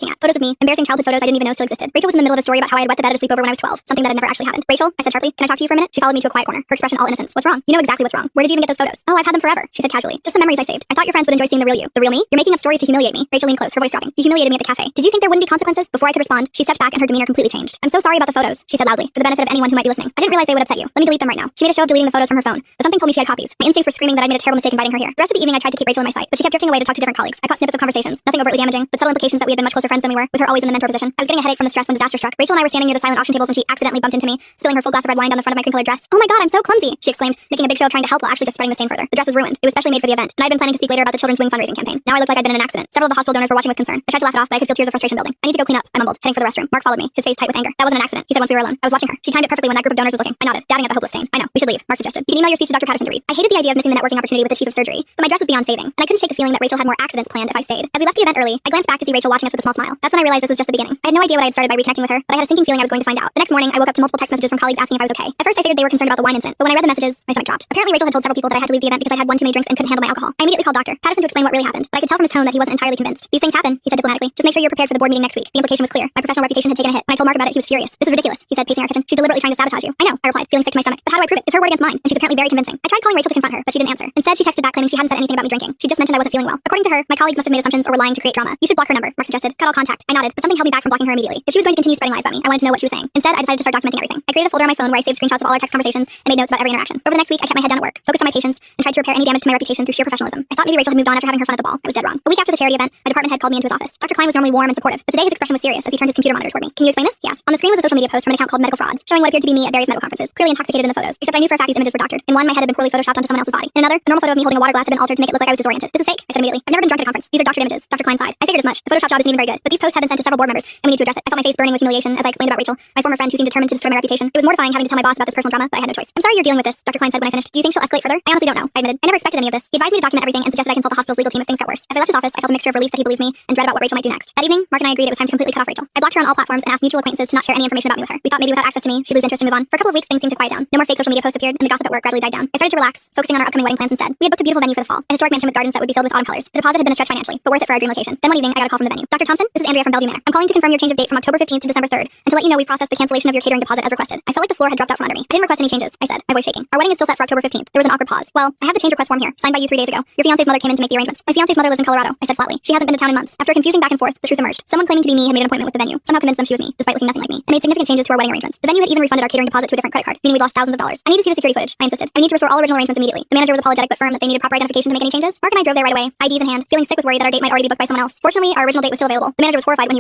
looking at. Photos of me, embarrassing childhood photos I didn't even know still existed. Rachel was in the middle of a story about how I had wet the bed at a sleepover when I was 12, something that had never actually happened. Rachel, I said sharply, can I talk to you for a minute? She followed me to a quiet corner, her expression all innocence. What's wrong? You know exactly what's wrong. Where did you even get those photos? Oh, I've had them forever, she said casually. Just the memories I saved. I thought your friends would enjoy seeing the real you. The real me? You're making up stories to humiliate me. Rachel leaned close, her voice dropping. You humiliated me at the cafe. Did you think there wouldn't be consequences? Before I could respond, she stepped back and her demeanor completely changed. I'm so sorry about the photos, she said loudly, for the benefit of anyone who might be listening. I didn't realize they would upset you. Let me delete them right now. She made a show of deleting the photos from her phone, but something told me she had copies. My instincts were screaming that I made a terrible mistake inviting her here. The rest of the evening I tried to keep Rachel in my sight, but she kept drifting away to talk to different colleagues. I caught snippets of conversations, nothing overtly damaging, but subtle indications that we had been much closer friends than we were, with her always in the mentor position. I was getting a headache from the stress when disaster struck. Rachel and I were standing near the silent auction tables when she accidentally bumped into me, spilling her full glass of red wine down the front of my cream-colored dress. Oh my god, I'm so clumsy, she exclaimed, making a big show of trying to help while actually just spreading the stain further. The dress was ruined. It was specially made for the event, and I'd been planning to speak later about the Children's Wing fundraising campaign. Now I looked like I'd been in an accident. Several of the hospital donors were watching with concern. I tried to laugh it off, but I could feel tears of frustration building. I need to go clean up, I mumbled, heading for the restroom. Mark followed me, his face tight with anger. That wasn't an accident, he said once we were alone. I was watching her. She timed it perfectly when that group of donors was looking. I nodded, dabbing at the hopeless stain. I know, we should leave, Mark suggested. You can email your speech to Dr. Patterson to read. I hated the idea of missing the networking opportunity with the chief of surgery, but my dress was beyond saving, and I couldn't shake the feeling that Rachel had more accidents planned if I stayed. As we left the event early, I glanced back to see Rachel watching us with a small smile. That's when I realized this was just the beginning. I had no idea what I had started by reconnecting with her, but I had a sinking feeling I was going to find out. The next morning, I woke up to multiple text messages from colleagues asking if I was okay. At first, I figured they were concerned about the wine incident, but when I read the messages, my stomach dropped. Apparently, Rachel had told several people that I had to leave the event because I had one too many drinks and couldn't handle my alcohol. I immediately called Dr. Patterson to explain what really happened, but I could tell from his tone that he wasn't entirely convinced. These things happen, he said diplomatically. Just make sure you're prepared for the board meeting next week. The implication was clear. My professional reputation had taken a hit. When I told Mark about it, he was furious. This is ridiculous, he said, pacing our kitchen. She's deliberately trying to sabotage you. I know, I replied, feeling sick to my stomach. But how do I prove it? It's her word against mine, and she's apparently very convincing. I tried calling Rachel to confront her, but she didn't answer. Instead, she texted back claiming she hadn't said anything about me drinking. She just mentioned I wasn't feeling well. According to her, my colleagues must have made assumptions or were lying to create drama. You should block her number, Mark suggested. Cut all contact. I nodded, but something held me back from blocking her immediately. If she was going to continue spreading lies about me, I wanted to know what she was saying. Instead, I decided to start documenting everything. I created a folder on my phone where I saved screenshots of all our text conversations and made notes about every interaction. Over the next week, I kept my head down at work, focused on my patients, and tried to repair any damage to my reputation through sheer professionalism. I thought maybe Rachel had moved on after having her fun at the ball. I was dead wrong. A week after the charity event, my department head called me into his office. Dr. Klein was normally warm and supportive, but today his expression was serious as he turned his computer monitor toward me. Can you explain this? He asked. On the screen was a social media post from an account called Medical Frauds, showing what appeared to be me at various medical conferences, clearly intoxicated in the photos. Except I knew for a fact these images were doctored. In one, my head had been poorly photoshopped onto someone else's body. In another, a normal photo of me holding a water glass had been altered to make it look like I was disoriented. This is fake, I said immediately. I've never been drunk at a conference. These are doctored images. Dr. Klein sighed. I figured as much. The Photoshop job isn't even very good, but these posts have been sent to several board members, and we need to address it. I felt my face burning with humiliation as I explained about Rachel, my former friend who seemed determined to destroy my reputation. It was mortifying having to tell my boss about this personal drama, but I had no choice. I'm sorry you're dealing with this, Dr. Klein said when I finished. Do you think she'll escalate further? I honestly don't know, I admitted. I never expected any of this. He advised me to document everything and suggested I consult the hospital's legal team if things got worse. As I left his office, I felt a mixture of relief that he believed me and dread about what Rachel might do next. That evening, Mark and I agreed it was time to completely cut off Rachel. I blocked her on all platforms and asked mutual acquaintances to not share any information about me with her. We thought maybe without access to me, she'd lose interest and move on. For a couple of weeks, things seemed to quiet down. No more fake social media posts appeared, and the gossip at work gradually died down. I started to relax, focusing on our upcoming wedding plans instead. We had booked a beautiful venue for the fall, a historic mansion with gardens that would be filled with autumn colors. The deposit had been a stretch financially, but worth it for our dream location. Then one evening, I got a call from the venue. Dr. Thompson, this is Andrea from Bellevue Manor. I'm calling to confirm your change of date from October 15th to December 3rd, and to let you know we processed the cancellation of your catering deposit as requested. I felt like the floor had dropped out from under me. I didn't request any changes, I said, my voice shaking. Our wedding is still set for October 15th. There was an awkward pause. Well, I have the change request form here, signed by you 3 days ago. Your fiance's mother came in to make the arrangements. My fiance's mother lives in Colorado, I said flatly. She hasn't been to town in months. After a confusing back and forth, the truth emerged. Someone claiming to be me had made an appointment with the venue. Somehow convinced them she was me, despite looking nothing like me, and made significant changes to our wedding arrangements. The venue had even refunded our catering deposit to a different credit card, meaning we lost thousands of dollars. I need to see the security footage, I insisted. I need to restore all original arrangements immediately. The manager was apologetic but firm that they needed proper identification to make any changes. Mark and I drove there right away, IDs in hand, feeling sick with worry that our date might already be booked by someone else. Fortunately, our original date was still available. The manager was horrified when he